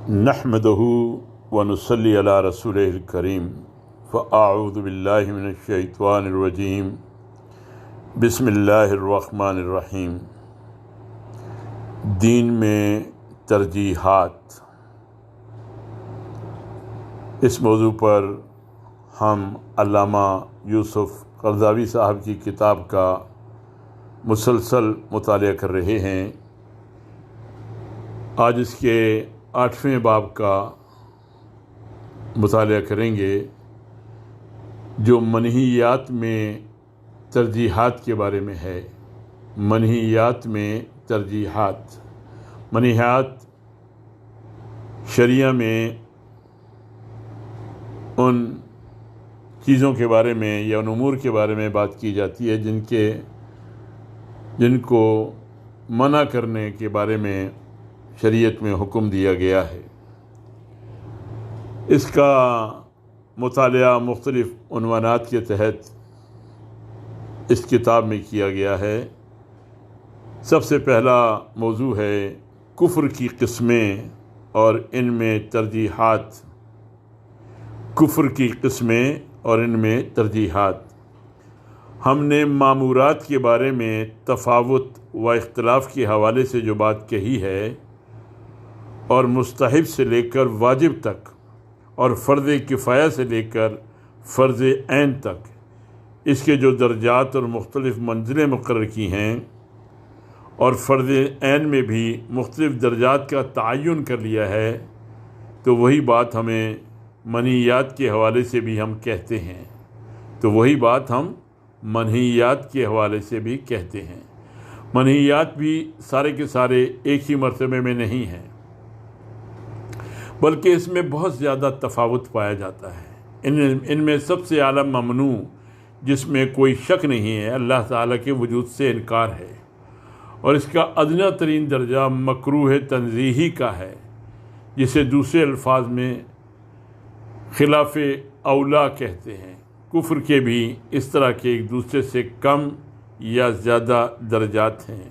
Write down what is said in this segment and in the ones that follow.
نحمدہ ونصلی علی رسولہ الکریم فاعوذ باللہ من الشیطان الرجیم بسم اللہ الرحمن الرحیم۔ دین میں ترجیحات، اس موضوع پر ہم علامہ یوسف قرضاوی صاحب کی کتاب کا مسلسل مطالعہ کر رہے ہیں۔ آج اس کے 8ویں باب کا مطالعہ کریں گے، جو منہیات میں ترجیحات کے بارے میں ہے۔ منہیات میں ترجیحات، منہیات شریعہ میں ان چیزوں کے بارے میں یا ان امور کے بارے میں بات کی جاتی ہے جن کو منع کرنے کے بارے میں شریعت میں حکم دیا گیا ہے۔ اس کا مطالعہ مختلف عنوانات کے تحت اس کتاب میں کیا گیا ہے۔ سب سے پہلا موضوع ہے کفر کی قسمیں اور ان میں ترجیحات۔ کفر کی قسمیں اور ان میں ترجیحات۔ ہم نے مامورات کے بارے میں تفاوت و اختلاف کے حوالے سے جو بات کہی ہے، اور مستحب سے لے کر واجب تک، اور فرض کفایہ سے لے کر فرض عین تک، اس کے جو درجات اور مختلف منزلیں مقرر کی ہیں، اور فرض عین میں بھی مختلف درجات کا تعین کر لیا ہے، تو وہی بات ہمیں منہیات کے حوالے سے بھی ہم کہتے ہیں۔ منہیات کے حوالے سے بھی کہتے ہیں۔ منہیات بھی سارے کے سارے ایک ہی مرتبے میں نہیں ہیں، بلکہ اس میں بہت زیادہ تفاوت پایا جاتا ہے۔ ان میں سب سے اعلیٰ ممنوع، جس میں کوئی شک نہیں ہے، اللہ تعالیٰ کے وجود سے انکار ہے، اور اس کا ادنیٰ ترین درجہ مکروہ تنزیہی کا ہے، جسے دوسرے الفاظ میں خلاف اولا کہتے ہیں۔ کفر کے بھی اس طرح کے ایک دوسرے سے کم یا زیادہ درجات ہیں۔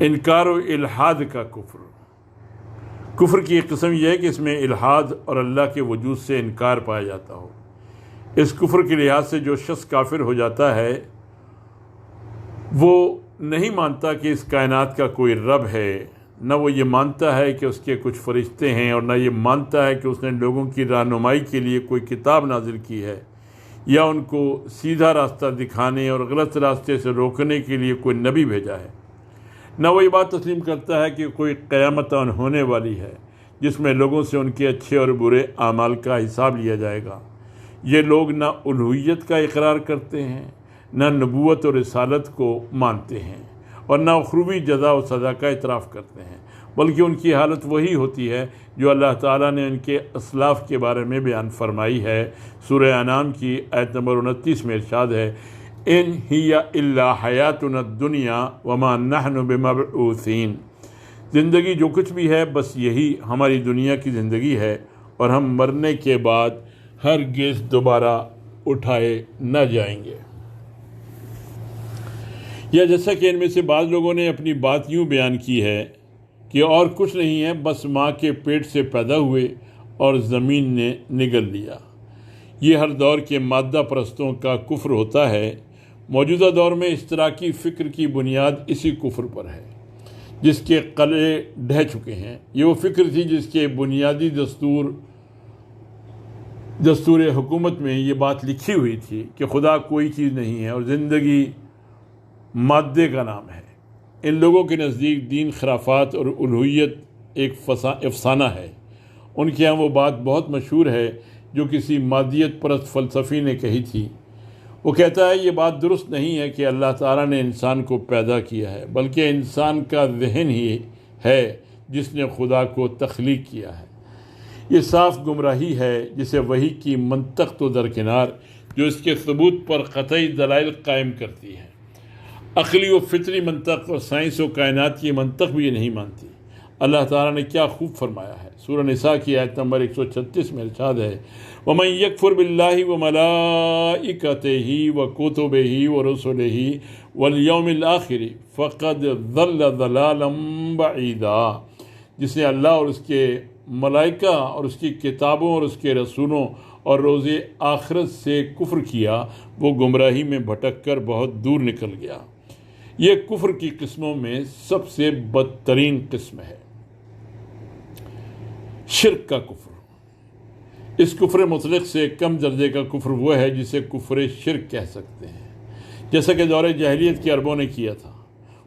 انکار و الحاد کا کفر۔ کفر کی ایک قسم یہ ہے کہ اس میں الحاد اور اللہ کے وجود سے انکار پایا جاتا ہو۔ اس کفر کے لحاظ سے جو شخص کافر ہو جاتا ہے، وہ نہیں مانتا کہ اس کائنات کا کوئی رب ہے، نہ وہ یہ مانتا ہے کہ اس کے کچھ فرشتے ہیں، اور نہ یہ مانتا ہے کہ اس نے لوگوں کی رہنمائی کے لیے کوئی کتاب نازل کی ہے، یا ان کو سیدھا راستہ دکھانے اور غلط راستے سے روکنے کے لیے کوئی نبی بھیجا ہے۔ نہ وہ یہ بات تسلیم کرتا ہے کہ کوئی قیامت ہونے والی ہے، جس میں لوگوں سے ان کے اچھے اور برے اعمال کا حساب لیا جائے گا۔ یہ لوگ نہ الوہیت کا اقرار کرتے ہیں، نہ نبوت اور رسالت کو مانتے ہیں، اور نہ اخروی جزا و سزا کا اعتراف کرتے ہیں، بلکہ ان کی حالت وہی ہوتی ہے جو اللہ تعالیٰ نے ان کے اسلاف کے بارے میں بیان فرمائی ہے۔ سورہ انعام کی آیت نمبر 29 میں ارشاد ہے، ان ہی الا حیاتنا الدنیا وما نحن بمبعوثین۔ زندگی جو کچھ بھی ہے، بس یہی ہماری دنیا کی زندگی ہے، اور ہم مرنے کے بعد ہرگز دوبارہ اٹھائے نہ جائیں گے۔ یا جیسا کہ ان میں سے بعض لوگوں نے اپنی بات یوں بیان کی ہے کہ اور کچھ نہیں ہے، بس ماں کے پیٹ سے پیدا ہوئے اور زمین نے نگل لیا۔ یہ ہر دور کے مادہ پرستوں کا کفر ہوتا ہے۔ موجودہ دور میں اشتراکی فکر کی بنیاد اسی کفر پر ہے، جس کے قلعے ڈھہ چکے ہیں۔ یہ وہ فکر تھی جس کے بنیادی دستور حکومت میں یہ بات لکھی ہوئی تھی کہ خدا کوئی چیز نہیں ہے، اور زندگی مادے کا نام ہے۔ ان لوگوں کے نزدیک دین خرافات اور الوہیت ایک افسانہ ہے۔ ان کے ہاں وہ بات بہت مشہور ہے جو کسی مادیت پرست فلسفی نے کہی تھی۔ وہ کہتا ہے، یہ بات درست نہیں ہے کہ اللہ تعالیٰ نے انسان کو پیدا کیا ہے، بلکہ انسان کا ذہن ہی ہے جس نے خدا کو تخلیق کیا ہے۔ یہ صاف گمراہی ہے، جسے وحی کی منطق تو درکنار، جو اس کے ثبوت پر قطعی دلائل قائم کرتی ہے۔ عقلی و فطری منطق اور سائنس و کائنات کی منطق بھی یہ نہیں مانتی۔ اللہ تعالیٰ نے کیا خوب فرمایا ہے۔ سورہ نساء کی آیت نمبر 136 میں ارشاد ہے، وَمَن يَكْفُرْ بِاللَّهِ وَمَلَائِكَتِهِ وَكُتُبِهِ وَرُسُلِهِ وَالْيَوْمِ الْآخِرِ فَقَدْ ضَلَّ ضَلَالًا بَعِيدًا۔ جس نے اللہ اور اس کے ملائکہ اور اس کی کتابوں اور اس کے رسولوں اور روز آخرت سے کفر کیا، وہ گمراہی میں بھٹک کر بہت دور نکل گیا۔ یہ کفر کی قسموں میں سب سے بدترین قسم ہے شرک کا کفر۔ اس کفر مطلق سے کم درجے کا کفر وہ ہے جسے کفر شرک کہہ سکتے ہیں، جیسا کہ دور جاہلیت کے عربوں نے کیا تھا۔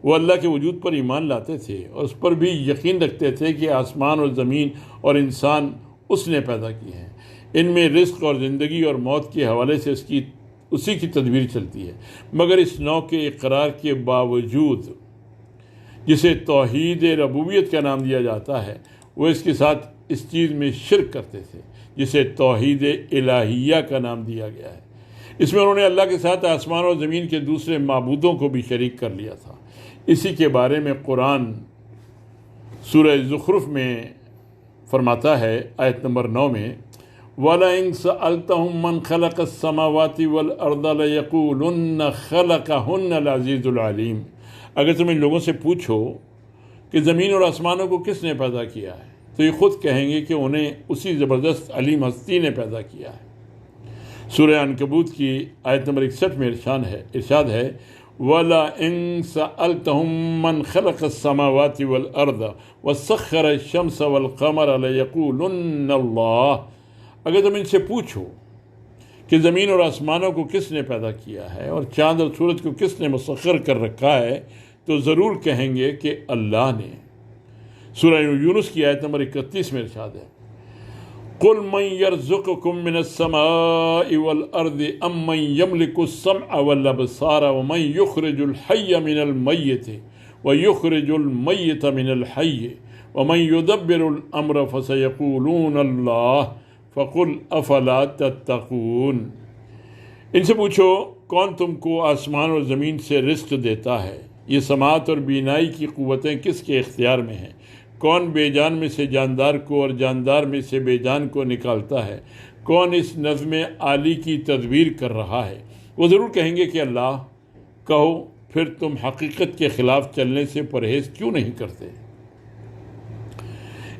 وہ اللہ کے وجود پر ایمان لاتے تھے اور اس پر بھی یقین رکھتے تھے کہ آسمان اور زمین اور انسان اس نے پیدا کیے ہیں، ان میں رزق اور زندگی اور موت کے حوالے سے اسی کی تدبیر چلتی ہے، مگر اس نوع کے اقرار کے باوجود جسے توحید ربوبیت کا نام دیا جاتا ہے، وہ اس کے ساتھ اس چیز میں شرک کرتے تھے جسے توحید الہیہ کا نام دیا گیا ہے۔ اس میں انہوں نے اللہ کے ساتھ آسمان اور زمین کے دوسرے معبودوں کو بھی شریک کر لیا تھا۔ اسی کے بارے میں قرآن سورہ زخرف میں فرماتا ہے، آیت نمبر 9 میں، وَلَئِن سَأَلْتَهُم مَّن خَلَقَ السَّمَاوَاتِ وَالْأَرْضَ لَيَقُولُنَّ خَلَقَهُنَّ الْعَزِيزُ الْعَلِيمُ۔ اگر تم ان لوگوں سے پوچھو کہ زمین اور آسمانوں کو کس نے پیدا کیا ہے، تو یہ خود کہیں گے کہ انہیں اسی زبردست علیم ہستی نے پیدا کیا ہے۔ سورہ عنکبوت کی آیت نمبر 61 میں ارشاد ہے وَلَئِن سَأَلْتَهُم مَّن خَلَقَ السَّمَاوَاتِ وَالْأَرْضَ وَسَخَّرَ الشَّمْسَ وَالْقَمَرَ لَيَقُولُنَّ اللَّهُ۔ اگر تم ان سے پوچھو کہ زمین اور آسمانوں کو کس نے پیدا کیا ہے اور چاند اور سورج کو کس نے مسخر کر رکھا ہے، تو ضرور کہیں گے کہ اللہ نے۔ سورہ یونس کی آیت نمبر 31 میں ارشاد ہے قُلْ مَنْ يَرْزُقُكُم مِّنَ السَّمَاءِ وَالْأَرْضِ أَمَّنْ يَمْلِكُ السَّمْعَ وَالْأَبْصَارَ وَمَنْ يُخْرِجُ الْحَيَّ مِنَ الْمَيِّتِ وَيُخْرِجُ الْمَيِّتَ مِنَ الْحَيِّ وَمَنْ يُدَبِّرُ الْأَمْرَ فَسَيَقُولُونَ اللَّهُ فَقُلْ أَفَلَا تَتَّقُونَ۔ ان سے پوچھو کون تم کو آسمان اور زمین سے رزق دیتا ہے؟ یہ سماعت اور بینائی کی قوتیں کس کے اختیار میں ہیں؟ کون بے جان میں سے جاندار کو اور جاندار میں سے بے جان کو نکالتا ہے؟ کون اس نظم عالی کی تدبیر کر رہا ہے؟ وہ ضرور کہیں گے کہ اللہ۔ کہو پھر تم حقیقت کے خلاف چلنے سے پرہیز کیوں نہیں کرتے؟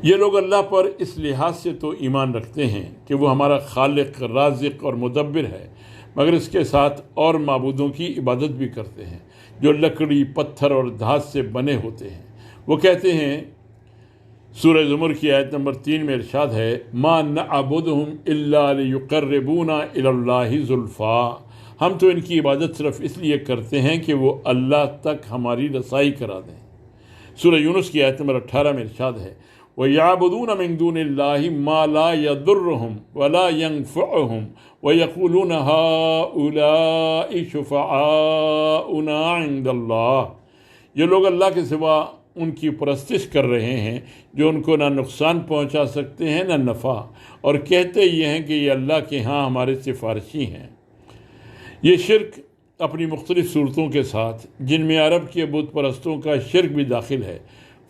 یہ لوگ اللہ پر اس لحاظ سے تو ایمان رکھتے ہیں کہ وہ ہمارا خالق، رازق اور مدبر ہے، مگر اس کے ساتھ اور معبودوں کی عبادت بھی کرتے ہیں جو لکڑی، پتھر اور دھات سے بنے ہوتے ہیں۔ وہ کہتے ہیں، سورہ زمر کی آیت نمبر 3 میں ارشاد ہے مَا نَعْبُدُهُمْ إِلَّا لِيُقَرِّبُونَا إِلَى اللَّهِ زُلْفَىٰ۔ ہم تو ان کی عبادت صرف اس لیے کرتے ہیں کہ وہ اللہ تک ہماری رسائی کرا دیں۔ سورہ یونس کی آیت نمبر 18 میں ارشاد ہے وَيَعْبُدُونَ مِن دُونِ اللَّهِ مَا لَا يَضُرُّهُمْ وَلَا يَنفَعُهُمْ وَيَقُولُونَ هَٰؤُلَاءِ شُفَعَاؤُنَا عِندَ اللَّهِ۔ یہ لوگ اللہ کے سوا ان کی پرستش کر رہے ہیں جو ان کو نہ نقصان پہنچا سکتے ہیں نہ نفع، اور کہتے یہ ہیں کہ یہ اللہ کے ہاں ہمارے سفارشی ہیں۔ یہ شرک اپنی مختلف صورتوں کے ساتھ، جن میں عرب کے بت پرستوں کا شرک بھی داخل ہے،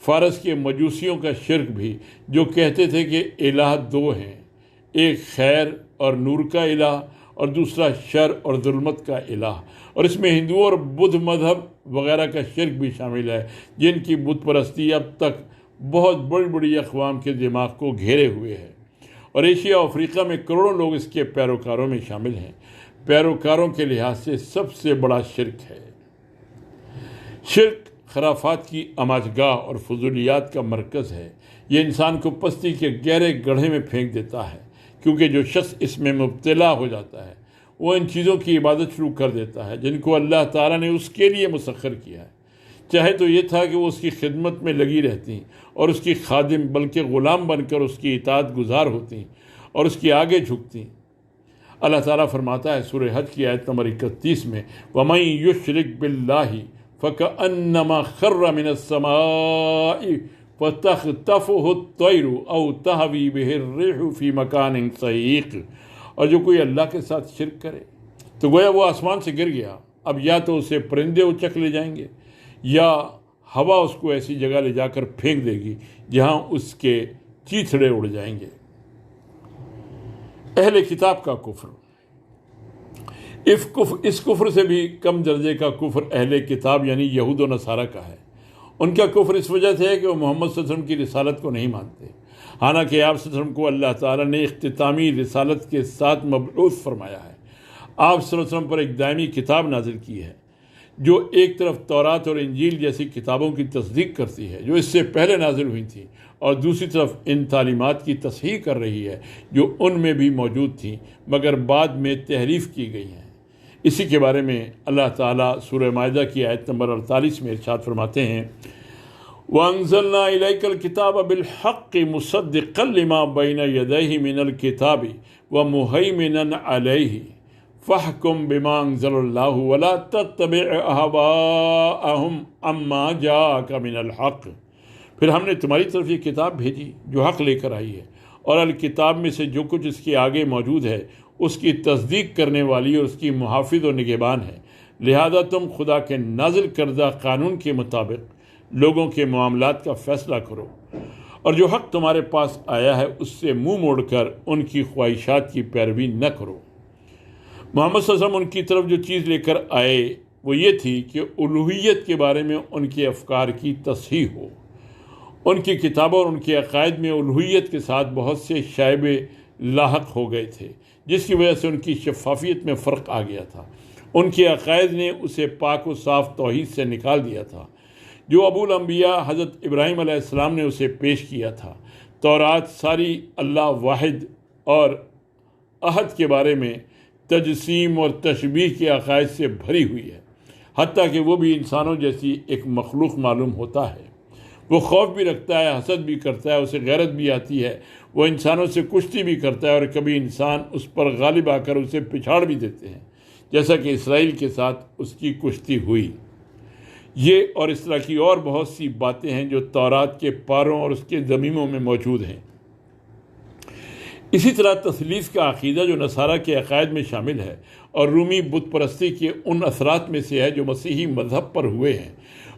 فارس کے مجوسیوں کا شرک بھی، جو کہتے تھے کہ الہ دو ہیں، ایک خیر اور نور کا الہ اور دوسرا شر اور ظلمت کا الہ، اور اس میں ہندوؤں اور بدھ مذہب وغیرہ کا شرک بھی شامل ہے، جن کی بت پرستی اب تک بہت بڑی بڑی اقوام کے دماغ کو گھیرے ہوئے ہے، اور ایشیا اور افریقہ میں کروڑوں لوگ اس کے پیروکاروں میں شامل ہیں۔ پیروکاروں کے لحاظ سے سب سے بڑا شرک ہے۔ شرک خرافات کی آماجگاہ اور فضولیات کا مرکز ہے۔ یہ انسان کو پستی کے گہرے گڑھے میں پھینک دیتا ہے، کیونکہ جو شخص اس میں مبتلا ہو جاتا ہے وہ ان چیزوں کی عبادت شروع کر دیتا ہے جن کو اللہ تعالیٰ نے اس کے لیے مسخر کیا ہے۔ چاہے تو یہ تھا کہ وہ اس کی خدمت میں لگی رہتی اور اس کی خادم بلکہ غلام بن کر اس کی اطاعت گزار ہوتی اور اس کے آگے جھکتی۔ اللہ تعالیٰ فرماتا ہے سورہ حج کی آیت نمبر 31 میں وَمَن يُشْرِكْ بِاللَّهِ فَكَأَنَّمَا خَرَّ مِنَ السَّمَاءِ فَتَخْطَفُهُ الطَّيْرُ أَوْ تَهْوِي بِهِ الرِّيحُ فِي مَكَانٍ سَحِيقٍ۔ اور جو کوئی اللہ کے ساتھ شرک کرے تو گویا وہ آسمان سے گر گیا، اب یا تو اسے پرندے اچک لے جائیں گے یا ہوا اس کو ایسی جگہ لے جا کر پھینک دے گی جہاں اس کے چیتھڑے اڑ جائیں گے۔ اہل کتاب کا کفر۔ اس کفر سے بھی کم درجے کا کفر اہل کتاب یعنی یہود و نصارہ کا ہے۔ ان کا کفر اس وجہ سے ہے کہ وہ محمد صلی اللہ علیہ وسلم کی رسالت کو نہیں مانتے، حالانکہ آپ صلی اللہ علیہ وسلم کو اللہ تعالیٰ نے اختتامی رسالت کے ساتھ مبعوث فرمایا ہے۔ آپ صلی اللہ علیہ وسلم پر ایک دائمی کتاب نازل کی ہے جو ایک طرف تورات اور انجیل جیسی کتابوں کی تصدیق کرتی ہے جو اس سے پہلے نازل ہوئی تھیں، اور دوسری طرف ان تعلیمات کی تصحیح کر رہی ہے جو ان میں بھی موجود تھیں مگر بعد میں تحریف کی گئی ہیں۔ اسی کے بارے میں اللہ تعالیٰ سورہ مائدہ کی آیت نمبر 48 میں ارشاد فرماتے ہیں، وَأَنزَلْنَا إِلَيْكَ الْكِتَابَ بِالْحَقِّ مُصَدِّقًا لِمَا بَيْنَ يَدَيْهِ مِنَ الْكِتَابِ وَمُهَيْمِنًا عَلَيْهِ فَاحْكُم بِمَا أَنزَلَ اللَّهُ وَلَا تَتَّبِعْ أَهْوَاءَهُمْ عَمَّا جَاءَكَ مِنَ الْحَقِّ۔ پھر ہم نے تمہاری طرف یہ کتاب بھیجی جو حق لے کر آئی ہے، اور الکتاب میں سے جو کچھ اس کے آگے موجود ہے اس کی تصدیق کرنے والی اور اس کی محافظ و نگہبان ہے، لہذا تم خدا کے نازل کردہ قانون کے مطابق لوگوں کے معاملات کا فیصلہ کرو، اور جو حق تمہارے پاس آیا ہے اس سے منہ موڑ کر ان کی خواہشات کی پیروی نہ کرو۔ محمد صلی اللہ علیہ وسلم ان کی طرف جو چیز لے کر آئے وہ یہ تھی کہ الوہیت کے بارے میں ان کے افکار کی تصحیح ہو۔ ان کی کتابوں اور ان کے عقائد میں الوہیت کے ساتھ بہت سے شائبے لاحق ہو گئے تھے، جس کی وجہ سے ان کی شفافیت میں فرق آ گیا تھا۔ ان کے عقائد نے اسے پاک و صاف توحید سے نکال دیا تھا جو ابو الانبیاء حضرت ابراہیم علیہ السلام نے اسے پیش کیا تھا۔ تورات ساری اللہ واحد اور احد کے بارے میں تجسیم اور تشبیہ کے عقائد سے بھری ہوئی ہے، حتیٰ کہ وہ بھی انسانوں جیسی ایک مخلوق معلوم ہوتا ہے۔ وہ خوف بھی رکھتا ہے، حسد بھی کرتا ہے، اسے غیرت بھی آتی ہے، وہ انسانوں سے کشتی بھی کرتا ہے، اور کبھی انسان اس پر غالب آ کر اسے پچھاڑ بھی دیتے ہیں، جیسا کہ اسرائیل کے ساتھ اس کی کشتی ہوئی۔ یہ اور اس طرح کی اور بہت سی باتیں ہیں جو تورات کے پاروں اور اس کے ضمیموں میں موجود ہیں۔ اسی طرح تثلیث کا عقیدہ جو نصارہ کے عقائد میں شامل ہے اور رومی بت پرستی کے ان اثرات میں سے ہے جو مسیحی مذہب پر ہوئے ہیں۔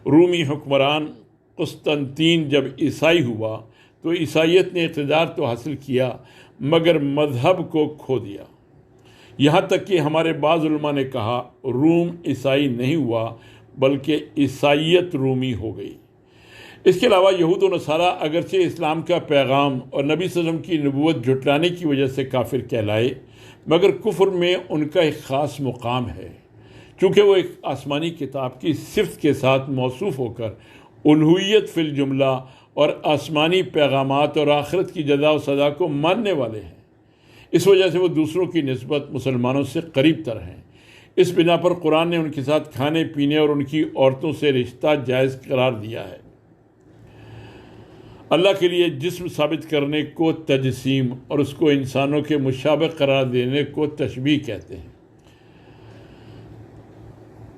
رومی حکمران قسطنطین جب عیسائی ہوا تو عیسائیت نے اقتدار تو حاصل کیا مگر مذہب کو کھو دیا، یہاں تک کہ ہمارے بعض علماء نے کہا روم عیسائی نہیں ہوا بلکہ عیسائیت رومی ہو گئی۔ اس کے علاوہ یہود و نصارہ اگرچہ اسلام کا پیغام اور نبی صلی اللہ علیہ وسلم کی نبوت جھٹلانے کی وجہ سے کافر کہلائے، مگر کفر میں ان کا ایک خاص مقام ہے، چونکہ وہ ایک آسمانی کتاب کی صفت کے ساتھ موصوف ہو کر الوہیت فی الجملہ اور آسمانی پیغامات اور آخرت کی جزا و سزا کو ماننے والے ہیں۔ اس وجہ سے وہ دوسروں کی نسبت مسلمانوں سے قریب تر ہیں۔ اس بنا پر قرآن نے ان کے ساتھ کھانے پینے اور ان کی عورتوں سے رشتہ جائز قرار دیا ہے۔ اللہ کے لیے جسم ثابت کرنے کو تجسیم اور اس کو انسانوں کے مشابہ قرار دینے کو تشبیہ کہتے ہیں۔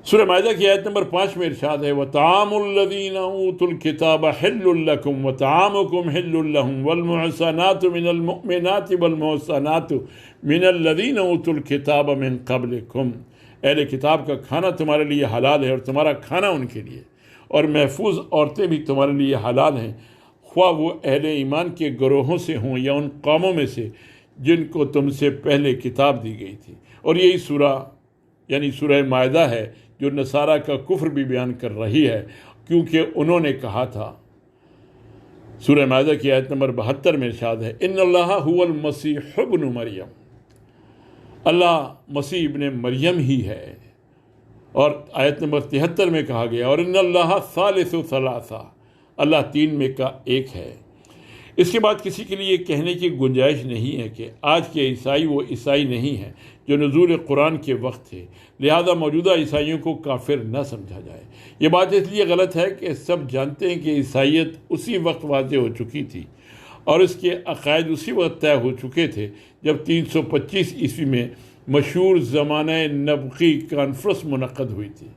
سورہ مائدہ کی آیت نمبر 5 میں ارشاد ہے وَطَعَامُ الَّذِينَ أُوتُوا الْكِتَابَ حِلٌّ لَكُمْ وَطَعَامُكُمْ حِلٌّ لَهُمْ وَالْمُحْصَنَاتُ مِنَ الْمُؤْمِنَاتِ وَالْمُحْصَنَاتُ مِنَ الَّذِينَ أُوتُوا الْكِتَابَ مِنْ قَبْلِكُمْ، اہل کتاب کا کھانا تمہارے لیے حلال ہے اور تمہارا کھانا ان کے لیے، اور محفوظ عورتیں بھی تمہارے لیے حلال ہیں، خواہ وہ اہل ایمان کے گروہوں سے ہوں یا ان قوموں میں سے جن کو تم سے پہلے کتاب دی گئی تھی۔ اور یہی سورہ یعنی سورہ مائدہ ہے جو نصارہ کا کفر بھی بیان کر رہی ہے، کیونکہ انہوں نے کہا تھا، سورہ مائدہ کی آیت نمبر 72 میں ارشاد ہے ان اللہ هو المسیح ابن مریم، اللہ مسیح ابن مریم ہی ہے۔ اور آیت نمبر 73 میں کہا گیا اور ان اللہ ثالث ثلاثہ، اللہ تین میں کا ایک ہے۔ اس کے بعد کسی کے لیے یہ کہنے کی گنجائش نہیں ہے کہ آج کے عیسائی وہ عیسائی نہیں ہیں جو نزول قرآن کے وقت تھے، لہذا موجودہ عیسائیوں کو کافر نہ سمجھا جائے۔ یہ بات اس لیے غلط ہے کہ سب جانتے ہیں کہ عیسائیت اسی وقت واضح ہو چکی تھی اور اس کے عقائد اسی وقت طے ہو چکے تھے جب 325 عیسوی میں مشہور زمانہ نبقی کانفرنس منعقد ہوئی تھی۔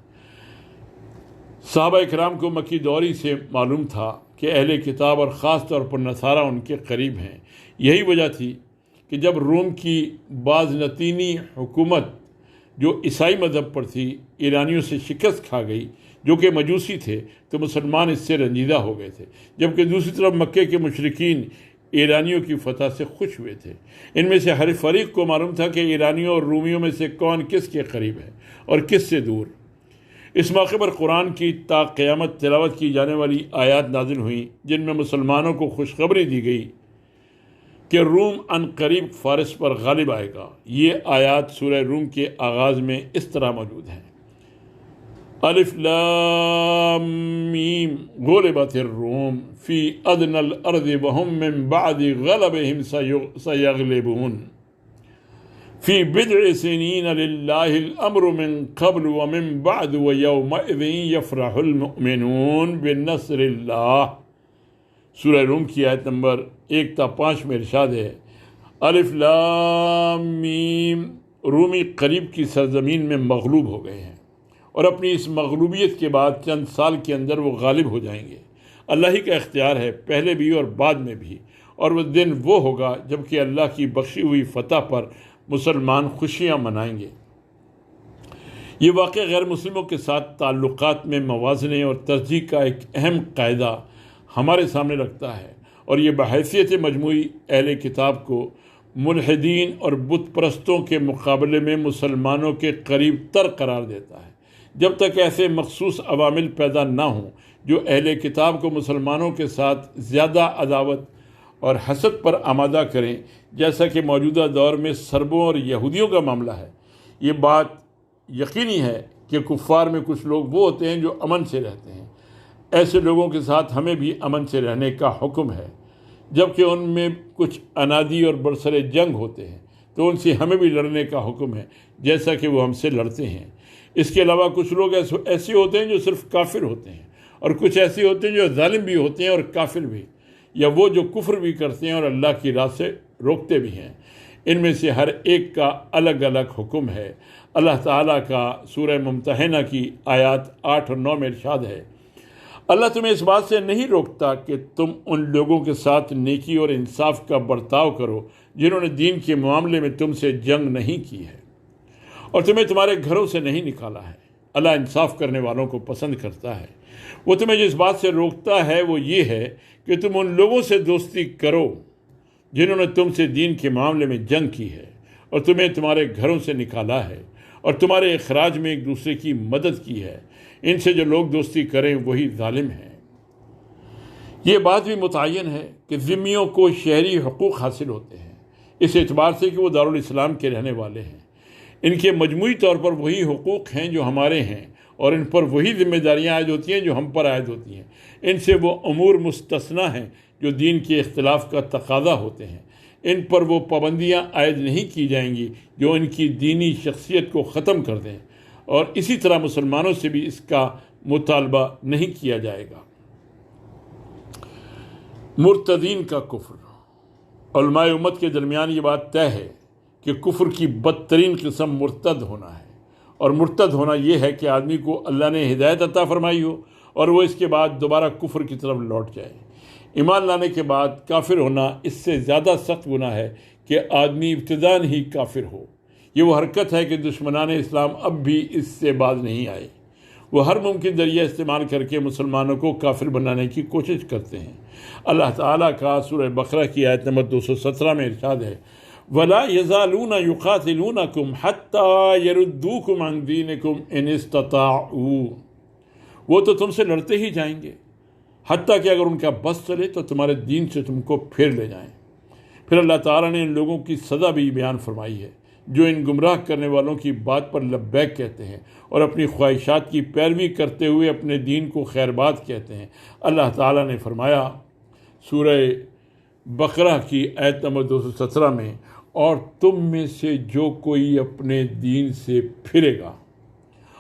صحابہ اکرام کو مکی دوری سے معلوم تھا کہ اہل کتاب اور خاص طور پر نصارہ ان کے قریب ہیں۔ یہی وجہ تھی کہ جب روم کی بازنطینی حکومت جو عیسائی مذہب پر تھی ایرانیوں سے شکست کھا گئی جو کہ مجوسی تھے، تو مسلمان اس سے رنجیدہ ہو گئے تھے، جبکہ دوسری طرف مکے کے مشرکین ایرانیوں کی فتح سے خوش ہوئے تھے۔ ان میں سے ہر فریق کو معلوم تھا کہ ایرانیوں اور رومیوں میں سے کون کس کے قریب ہے اور کس سے دور۔ اس موقع پر قرآن کی تا قیامت تلاوت کی جانے والی آیات نازل ہوئیں جن میں مسلمانوں کو خوشخبری دی گئی کہ روم ان قریب فارس پر غالب آئے گا۔ یہ آیات سورہ روم کے آغاز میں اس طرح موجود ہیں: الف لام میم غلبت الروم فی ادنی الارض وهم من بعد غلبهم سیغلبون فی بضع سنین للہ الامر من قبل ومن بعد ویومئذ یفرح المؤمنون بنصر اللہ۔ سورہ روم کی آیت نمبر 1 تا 5 میں ارشاد ہے: الف لام میم، رومی قریب کی سرزمین میں مغلوب ہو گئے ہیں اور اپنی اس مغلوبیت کے بعد چند سال کے اندر وہ غالب ہو جائیں گے۔ اللہ ہی کا اختیار ہے، پہلے بھی اور بعد میں بھی، اور وہ دن وہ ہوگا جب کہ اللہ کی بخشی ہوئی فتح پر مسلمان خوشیاں منائیں گے۔ یہ واقعہ غیر مسلموں کے ساتھ تعلقات میں موازنے اور ترجیح کا ایک اہم قاعدہ ہمارے سامنے رکھتا ہے، اور یہ بحیثیت مجموعی اہل کتاب کو ملحدین اور بت پرستوں کے مقابلے میں مسلمانوں کے قریب تر قرار دیتا ہے۔ جب تک ایسے مخصوص عوامل پیدا نہ ہوں جو اہل کتاب کو مسلمانوں کے ساتھ زیادہ عداوت اور حسد پر آمادہ کریں، جیسا کہ موجودہ دور میں سربوں اور یہودیوں کا معاملہ ہے، یہ بات یقینی ہے کہ کفار میں کچھ لوگ وہ ہوتے ہیں جو امن سے رہتے ہیں۔ ایسے لوگوں کے ساتھ ہمیں بھی امن سے رہنے کا حکم ہے، جبکہ ان میں کچھ انادی اور برسر جنگ ہوتے ہیں تو ان سے ہمیں بھی لڑنے کا حکم ہے جیسا کہ وہ ہم سے لڑتے ہیں۔ اس کے علاوہ کچھ لوگ ایسے ہوتے ہیں جو صرف کافر ہوتے ہیں، اور کچھ ایسے ہوتے ہیں جو ظالم بھی ہوتے ہیں اور کافر بھی، یا وہ جو کفر بھی کرتے ہیں اور اللہ کی راہ سے روکتے بھی ہیں۔ ان میں سے ہر ایک کا الگ الگ حکم ہے۔ اللہ تعالیٰ کا سورہ ممتحنہ کی آیات 8 اور 9 میں ارشاد ہے: اللہ تمہیں اس بات سے نہیں روکتا کہ تم ان لوگوں کے ساتھ نیکی اور انصاف کا برتاؤ کرو جنہوں نے دین کے معاملے میں تم سے جنگ نہیں کی ہے اور تمہیں تمہارے گھروں سے نہیں نکالا ہے۔ اللہ انصاف کرنے والوں کو پسند کرتا ہے۔ وہ تمہیں جس بات سے روکتا ہے وہ یہ ہے کہ تم ان لوگوں سے دوستی کرو جنہوں نے تم سے دین کے معاملے میں جنگ کی ہے اور تمہیں تمہارے گھروں سے نکالا ہے اور تمہارے اخراج میں ایک دوسرے کی مدد کی ہے۔ ان سے جو لوگ دوستی کریں وہی ظالم ہیں۔ یہ بات بھی متعین ہے کہ ذمیوں کو شہری حقوق حاصل ہوتے ہیں، اس اعتبار سے کہ وہ دارالاسلام کے رہنے والے ہیں۔ ان کے مجموعی طور پر وہی حقوق ہیں جو ہمارے ہیں، اور ان پر وہی ذمہ داریاں عائد ہوتی ہیں جو ہم پر عائد ہوتی ہیں۔ ان سے وہ امور مستثنیٰ ہیں جو دین کے اختلاف کا تقاضا ہوتے ہیں۔ ان پر وہ پابندیاں عائد نہیں کی جائیں گی جو ان کی دینی شخصیت کو ختم کر دیں، اور اسی طرح مسلمانوں سے بھی اس کا مطالبہ نہیں کیا جائے گا۔ مرتدین کا کفر۔ علماء امت کے درمیان یہ بات طے ہے کہ کفر کی بدترین قسم مرتد ہونا ہے، اور مرتد ہونا یہ ہے کہ آدمی کو اللہ نے ہدایت عطا فرمائی ہو اور وہ اس کے بعد دوبارہ کفر کی طرف لوٹ جائے۔ ایمان لانے کے بعد کافر ہونا اس سے زیادہ سخت گناہ ہے کہ آدمی ابتداً ہی کافر ہو۔ یہ وہ حرکت ہے کہ دشمنان اسلام اب بھی اس سے باز نہیں آئے۔ وہ ہر ممکن ذریعہ استعمال کر کے مسلمانوں کو کافر بنانے کی کوشش کرتے ہیں۔ اللہ تعالیٰ کا سورہ بقرہ کی آیت نمبر 217 میں ارشاد ہے: وَلَا يَزَالُونَ يُقَاتِلُونَكُمْ حَتَّى يَرُدُّوكُمْ عَنْ دِينِكُمْ إِنِ اسْتَطَاعُوا۔ وہ تو تم سے لڑتے ہی جائیں گے حتیٰ کہ اگر ان کا بس چلے تو تمہارے دین سے تم کو پھیر لے جائیں۔ پھر اللہ تعالیٰ نے ان لوگوں کی سزا بھی بیان فرمائی ہے جو ان گمراہ کرنے والوں کی بات پر لبیک کہتے ہیں اور اپنی خواہشات کی پیروی کرتے ہوئے اپنے دین کو خیر بات کہتے ہیں۔ اللہ تعالیٰ نے فرمایا سورہ بقرہ کی آیت نمبر 217 میں: اور تم میں سے جو کوئی اپنے دین سے پھرے گا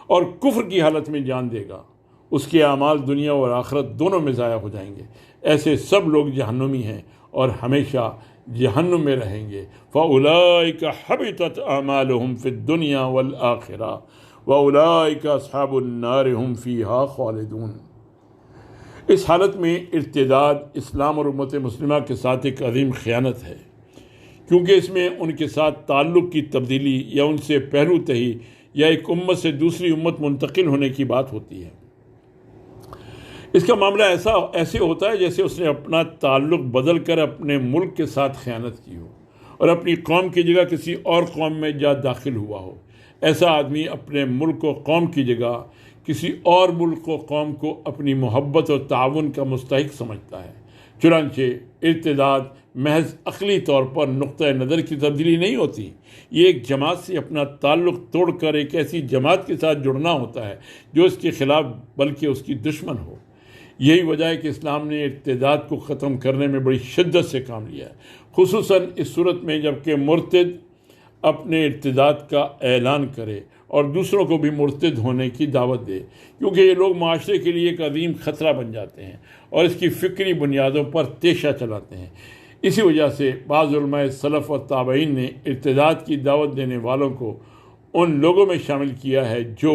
اور کفر کی حالت میں جان دے گا، اس کے اعمال دنیا اور آخرت دونوں میں ضائع ہو جائیں گے۔ ایسے سب لوگ جہنمی ہیں اور ہمیشہ جہنم میں رہیں گے۔ فَأُولَئِكَ حَبِطَتْ أَعْمَالُهُمْ فِي الدُّنْيَا وَالْآخِرَةِ وَأُولَئِكَ أَصْحَابُ النَّارِ هُمْ فِيهَا خَالِدُونَ۔ اس حالت میں ارتداد اسلام اور امت مسلمہ کے ساتھ ایک عظیم خیانت ہے، کیونکہ اس میں ان کے ساتھ تعلق کی تبدیلی یا ان سے پہلو تہی یا ایک امت سے دوسری امت منتقل ہونے کی بات ہوتی ہے۔ اس کا معاملہ ایسے ہوتا ہے جیسے اس نے اپنا تعلق بدل کر اپنے ملک کے ساتھ خیانت کی ہو اور اپنی قوم کی جگہ کسی اور قوم میں جا داخل ہوا ہو۔ ایسا آدمی اپنے ملک و قوم کی جگہ کسی اور ملک و قوم کو اپنی محبت اور تعاون کا مستحق سمجھتا ہے۔ چنانچہ ارتداد محض عقلی طور پر نقطۂ نظر کی تبدیلی نہیں ہوتی، یہ ایک جماعت سے اپنا تعلق توڑ کر ایک ایسی جماعت کے ساتھ جڑنا ہوتا ہے جو اس کے خلاف بلکہ اس کی دشمن ہو۔ یہی وجہ ہے کہ اسلام نے ارتداد کو ختم کرنے میں بڑی شدت سے کام لیا ہے، خصوصاً اس صورت میں جب کہ مرتد اپنے ارتداد کا اعلان کرے اور دوسروں کو بھی مرتد ہونے کی دعوت دے، کیونکہ یہ لوگ معاشرے کے لیے ایک عظیم خطرہ بن جاتے ہیں اور اس کی فکری بنیادوں پر تیشہ چلاتے ہیں۔ اسی وجہ سے بعض علماء سلف و تابعین نے ارتداد کی دعوت دینے والوں کو ان لوگوں میں شامل کیا ہے جو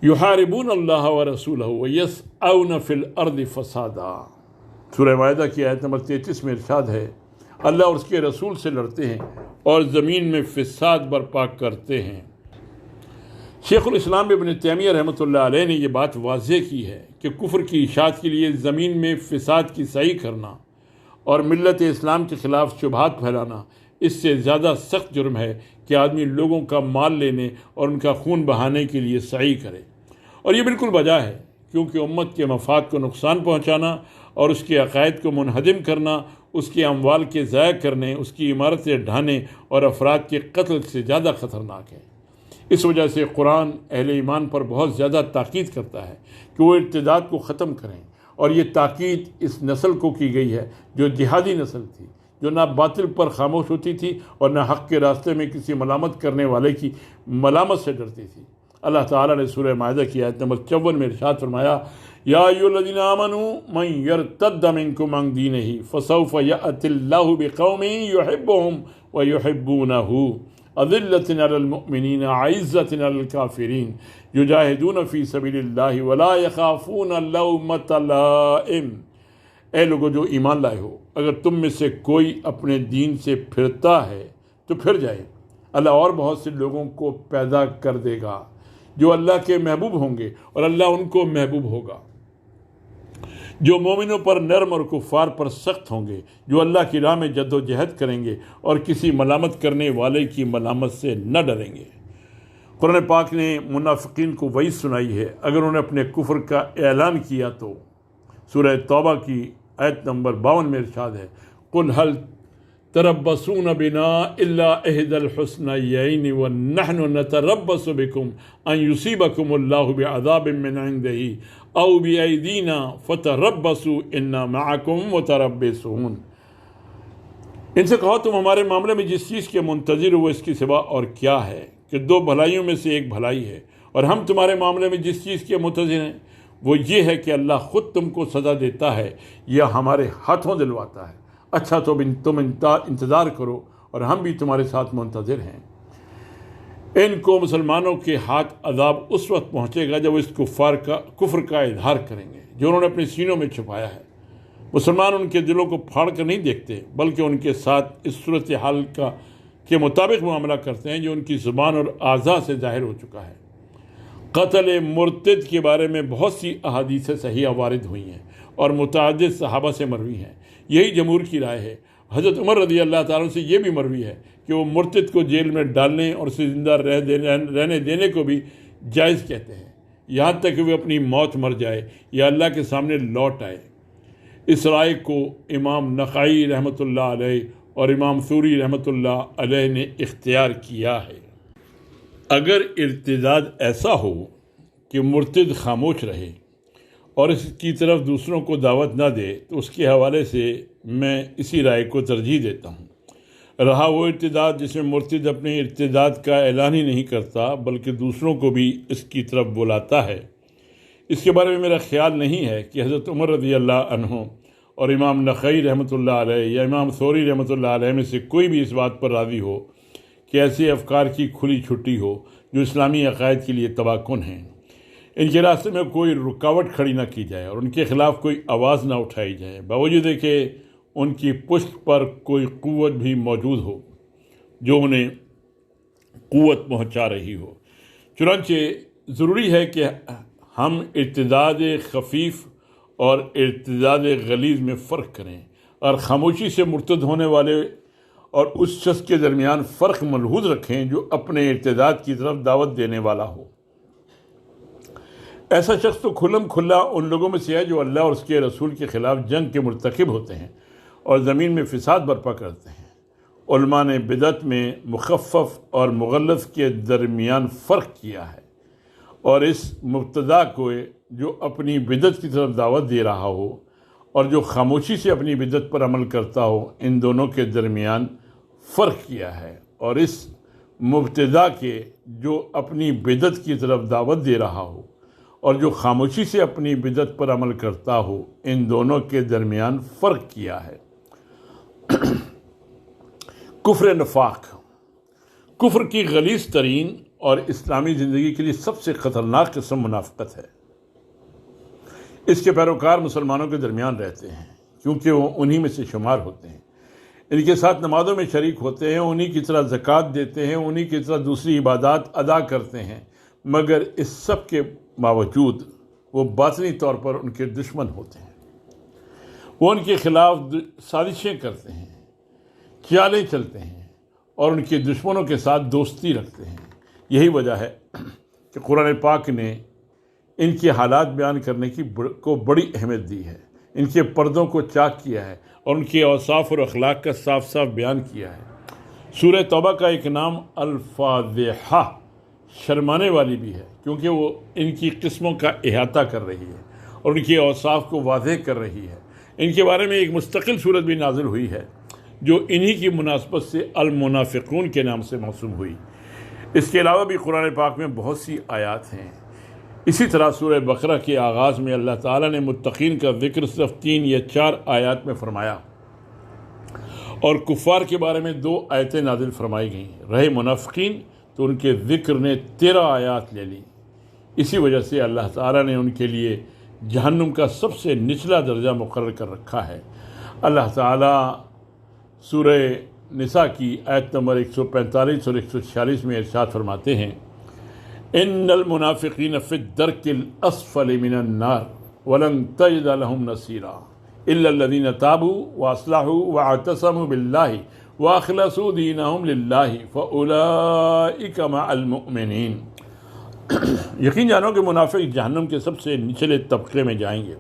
یحاربون اللہ و رسولہ ویسعون فی الارض فسادا۔ سورہ مائدہ کی آیت نمبر 33 میں ارشاد ہے، اللہ اور اس کے رسول سے لڑتے ہیں اور زمین میں فساد برپا کرتے ہیں۔ شیخ الاسلام ابن تیمیہ رحمۃ اللہ علیہ نے یہ بات واضح کی ہے کہ کفر کی اشاعت کے لیے زمین میں فساد کی سعی کرنا اور ملت اسلام کے خلاف شبہات پھیلانا اس سے زیادہ سخت جرم ہے کہ آدمی لوگوں کا مال لینے اور ان کا خون بہانے کے لیے سعی کرے، اور یہ بالکل بجا ہے، کیونکہ امت کے مفاد کو نقصان پہنچانا اور اس کے عقائد کو منہدم کرنا اس کے اموال کے ضائع کرنے، اس کی عمارتیں ڈھانے اور افراد کے قتل سے زیادہ خطرناک ہے۔ اس وجہ سے قرآن اہل ایمان پر بہت زیادہ تاکید کرتا ہے کہ وہ ارتداد کو ختم کریں، اور یہ تاکید اس نسل کو کی گئی ہے جو جہادی نسل تھی، جو نہ باطل پر خاموش ہوتی تھی اور نہ حق کے راستے میں کسی ملامت کرنے والے کی ملامت سے ڈرتی تھی۔ اللہ تعالیٰ نے سورہ مائدہ کی آیت نمبر 54 میں ارشاد فرمایا، یا ایھا الذین آمنوا من یرتد منکم عن دینہ فسوف یأتی اللہ بقوم یحبهم ویحبونہ اذلۃ علی المؤمنین اعزۃ علی الکافرین یجاہدون فی سبیل اللہ ولا یخافون لومۃ لائم۔ اے لوگو جو ایمان لائے ہو، اگر تم میں سے کوئی اپنے دین سے پھرتا ہے تو پھر جائے، اللہ اور بہت سے لوگوں کو پیدا کر دے گا جو اللہ کے محبوب ہوں گے اور اللہ ان کو محبوب ہوگا، جو مومنوں پر نرم اور کفار پر سخت ہوں گے، جو اللہ کی راہ میں جد و جہد کریں گے اور کسی ملامت کرنے والے کی ملامت سے نہ ڈریں گے۔ قرآن پاک نے منافقین کو وعید سنائی ہے اگر انہوں نے اپنے کفر کا اعلان کیا تو۔ سورہ توبہ کی آیت نمبر 52 میں ارشاد ہے، قُلْ هَلْ تربصون بنا الا احدى الحسنيين ونحن نتربص بكم ان يصيبكم الله بعذاب من عنده او بايدينا فتربصوا انا معكم متربصون۔ ان سے کہو تم ہمارے معاملے میں جس چیز کے منتظر ہو اس کے سوا اور کیا ہے کہ دو بھلائیوں میں سے ایک بھلائی ہے، اور ہم تمہارے معاملے میں جس چیز کے منتظر ہیں وہ یہ ہے کہ اللہ خود تم کو سزا دیتا ہے یا ہمارے ہاتھوں دلواتا ہے۔ اچھا تو تم انتظار کرو اور ہم بھی تمہارے ساتھ منتظر ہیں۔ ان کو مسلمانوں کے ہاتھ عذاب اس وقت پہنچے گا جب اس کفر کا اظہار کریں گے جو انہوں نے اپنے سینوں میں چھپایا ہے۔ مسلمان ان کے دلوں کو پھاڑ کر نہیں دیکھتے، بلکہ ان کے ساتھ اس صورتحال کے مطابق معاملہ کرتے ہیں جو ان کی زبان اور اعضاء سے ظاہر ہو چکا ہے۔ قتل مرتد کے بارے میں بہت سی احادیث صحیحہ وارد ہوئی ہیں اور متعدد صحابہ سے مروی ہیں۔ یہی جمہور کی رائے ہے۔ حضرت عمر رضی اللہ تعالیٰ سے یہ بھی مروی ہے کہ وہ مرتد کو جیل میں ڈالنے اور اسے زندہ رہنے دینے کو بھی جائز کہتے ہیں، یہاں تک کہ وہ اپنی موت مر جائے یا اللہ کے سامنے لوٹ آئے۔ اس رائے کو امام نخعی رحمۃ اللہ علیہ اور امام ثوری رحمۃ اللہ علیہ نے اختیار کیا ہے۔ اگر ارتداد ایسا ہو کہ مرتد خاموش رہے اور اس کی طرف دوسروں کو دعوت نہ دے تو اس کے حوالے سے میں اسی رائے کو ترجیح دیتا ہوں۔ رہا وہ ارتداد جس میں مرتد اپنے ارتداد کا اعلان ہی نہیں کرتا بلکہ دوسروں کو بھی اس کی طرف بلاتا ہے، اس کے بارے میں میرا خیال نہیں ہے کہ حضرت عمر رضی اللہ عنہ اور امام نخعی رحمۃ اللہ علیہ یا امام ثوری رحمۃ اللہ علیہ میں سے کوئی بھی اس بات پر راضی ہو کہ ایسے افکار کی کھلی چھٹی ہو جو اسلامی عقائد کے لیے تباہ کن ہیں۔ ان کے راستے میں کوئی رکاوٹ کھڑی نہ کی جائے اور ان کے خلاف کوئی آواز نہ اٹھائی جائے، باوجود ہے کہ ان کی پشت پر کوئی قوت بھی موجود ہو جو انہیں قوت پہنچا رہی ہو۔ چنانچہ ضروری ہے کہ ہم ارتداد خفیف اور ارتداد غلیظ میں فرق کریں اور خاموشی سے مرتد ہونے والے اور اس شخص کے درمیان فرق ملحوظ رکھیں جو اپنے ارتداد کی طرف دعوت دینے والا ہو۔ ایسا شخص تو کھلم کھلا ان لوگوں میں سے ہے جو اللہ اور اس کے رسول کے خلاف جنگ کے مرتکب ہوتے ہیں اور زمین میں فساد برپا کرتے ہیں۔ علماء نے بدعت میں مخفف اور مغلظ کے درمیان فرق کیا ہے، اور اس مبتدع کو جو اپنی بدعت کی طرف دعوت دے رہا ہو اور جو خاموشی سے اپنی بدعت پر عمل کرتا ہو، ان دونوں کے درمیان فرق کیا ہے، اور اس مبتدع کے جو اپنی بدعت کی طرف دعوت دے رہا ہو اور جو خاموشی سے اپنی بدعت پر عمل کرتا ہو، ان دونوں کے درمیان فرق کیا ہے۔ کفر نفاق، کفر کی غلیظ ترین اور اسلامی زندگی کے لیے سب سے خطرناک قسم منافقت ہے۔ اس کے پیروکار مسلمانوں کے درمیان رہتے ہیں کیونکہ وہ انہی میں سے شمار ہوتے ہیں، ان کے ساتھ نمازوں میں شریک ہوتے ہیں، انہی کی طرح زکوٰۃ دیتے ہیں، انہی کی طرح دوسری عبادات ادا کرتے ہیں، مگر اس سب کے باوجود وہ باطنی طور پر ان کے دشمن ہوتے ہیں۔ وہ ان کے خلاف سازشیں کرتے ہیں، چالیں چلتے ہیں اور ان کے دشمنوں کے ساتھ دوستی رکھتے ہیں۔ یہی وجہ ہے کہ قرآن پاک نے ان کے حالات بیان کرنے کو بڑی اہمیت دی ہے، ان کے پردوں کو چاک کیا ہے اور ان کے اوصاف اور اخلاق کا صاف صاف بیان کیا ہے۔ سورہ توبہ کا ایک نام الفاضحہ، شرمانے والی بھی ہے، کیونکہ وہ ان کی قسموں کا احاطہ کر رہی ہے اور ان کے اوصاف کو واضح کر رہی ہے۔ ان کے بارے میں ایک مستقل صورت بھی نازل ہوئی ہے جو انہی کی مناسبت سے المنافقون کے نام سے موسوم ہوئی۔ اس کے علاوہ بھی قرآن پاک میں بہت سی آیات ہیں۔ اسی طرح سورہ بقرہ کے آغاز میں اللہ تعالیٰ نے متقین کا ذکر صرف 3 یا 4 آیات میں فرمایا، اور کفار کے بارے میں 2 آیتیں نازل فرمائی گئیں۔ رہے منافقین تو ان کے ذکر نے 13 آیات لے لی۔ اسی وجہ سے اللہ تعالیٰ نے ان کے لیے جہنم کا سب سے نچلا درجہ مقرر کر رکھا ہے۔ اللہ تعالیٰ سورہ نساء کی آیت نمبر 145 اور 146 میں ارشاد فرماتے ہیں، ان المنافقین فی الدرک الاسفل من النار ولن تجد لهم نصیرا الا الذین تابوا واصلحوا واعتصموا باللہ واخلصوا دینہم للہ فاولئک مع المؤمنین۔ یقین جانو کہ منافق جہنم کے سب سے نچلے طبقے میں جائیں گے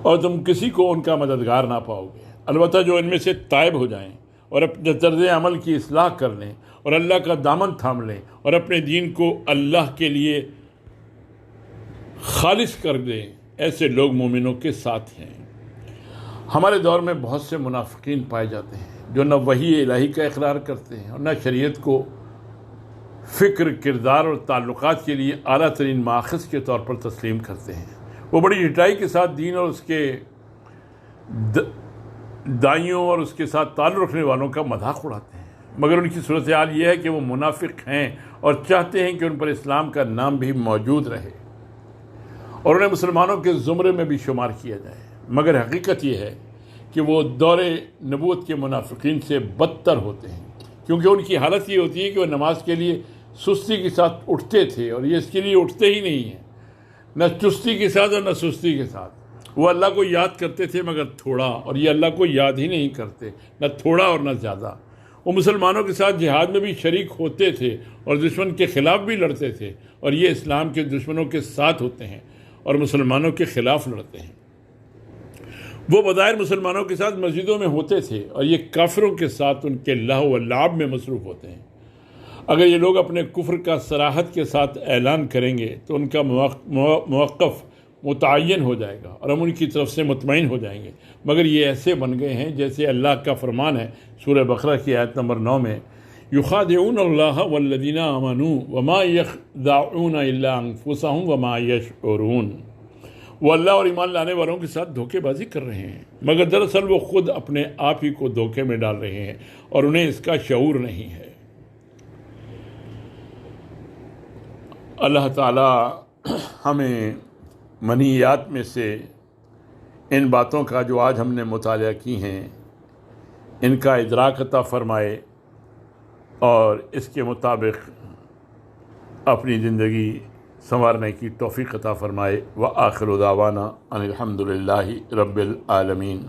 اور تم کسی کو ان کا مددگار نہ پاؤ گے، البتہ جو ان میں سے تائب ہو جائیں اور اپنے طرز عمل کی اصلاح کر لیں اور اللہ کا دامن تھام لیں اور اپنے دین کو اللہ کے لیے خالص کر دیں، ایسے لوگ مومنوں کے ساتھ ہیں۔ ہمارے دور میں بہت سے منافقین پائے جاتے ہیں جو نہ وحی الہی کا اقرار کرتے ہیں اور نہ شریعت کو فکر، کردار اور تعلقات کے لیے اعلیٰ ترین ماخذ کے طور پر تسلیم کرتے ہیں۔ وہ بڑی ڈٹائی کے ساتھ دین اور اس کے دائیوں اور اس کے ساتھ تعلق رکھنے والوں کا مذاق اڑاتے ہیں، مگر ان کی صورتحال یہ ہے کہ وہ منافق ہیں اور چاہتے ہیں کہ ان پر اسلام کا نام بھی موجود رہے اور انہیں مسلمانوں کے زمرے میں بھی شمار کیا جائے، مگر حقیقت یہ ہے کہ وہ دور نبوت کے منافقین سے بدتر ہوتے ہیں، کیونکہ ان کی حالت یہ ہوتی ہے کہ وہ نماز کے لیے سستی کے ساتھ اٹھتے تھے، اور یہ اس کے لیے اٹھتے ہی نہیں ہیں، نہ چستی کے ساتھ اور نہ سستی کے ساتھ۔ وہ اللہ کو یاد کرتے تھے مگر تھوڑا، اور یہ اللہ کو یاد ہی نہیں کرتے، نہ تھوڑا اور نہ زیادہ۔ وہ مسلمانوں کے ساتھ جہاد میں بھی شریک ہوتے تھے اور دشمن کے خلاف بھی لڑتے تھے، اور یہ اسلام کے دشمنوں کے ساتھ ہوتے ہیں اور مسلمانوں کے خلاف لڑتے ہیں۔ وہ بظاہر مسلمانوں کے ساتھ مسجدوں میں ہوتے تھے اور یہ کافروں کے ساتھ ان کے لہو و لعب میں مصروف ہوتے ہیں۔ اگر یہ لوگ اپنے کفر کا صراحت کے ساتھ اعلان کریں گے تو ان کا موقف متعین ہو جائے گا اور ہم ان کی طرف سے مطمئن ہو جائیں گے، مگر یہ ایسے بن گئے ہیں جیسے اللہ کا فرمان ہے سورہ بقرہ کی آیت نمبر 9 میں، یخادعون اللہ والذین آمنوا وما یخدعون الا انفسهم وما یشعرون۔ وہ اللہ اور ایمان لانے والوں کے ساتھ دھوکے بازی کر رہے ہیں، مگر دراصل وہ خود اپنے آپ ہی کو دھوکے میں ڈال رہے ہیں اور انہیں اس کا شعور نہیں ہے۔ اللہ تعالی ہمیں منہیات میں سے ان باتوں کا جو آج ہم نے مطالعہ کی ہیں ان کا ادراک عطا فرمائے اور اس کے مطابق اپنی زندگی سنوارنے کی توفیق عطا فرمائے۔ وآخر دعوانا ان الحمد للہ رب العالمین۔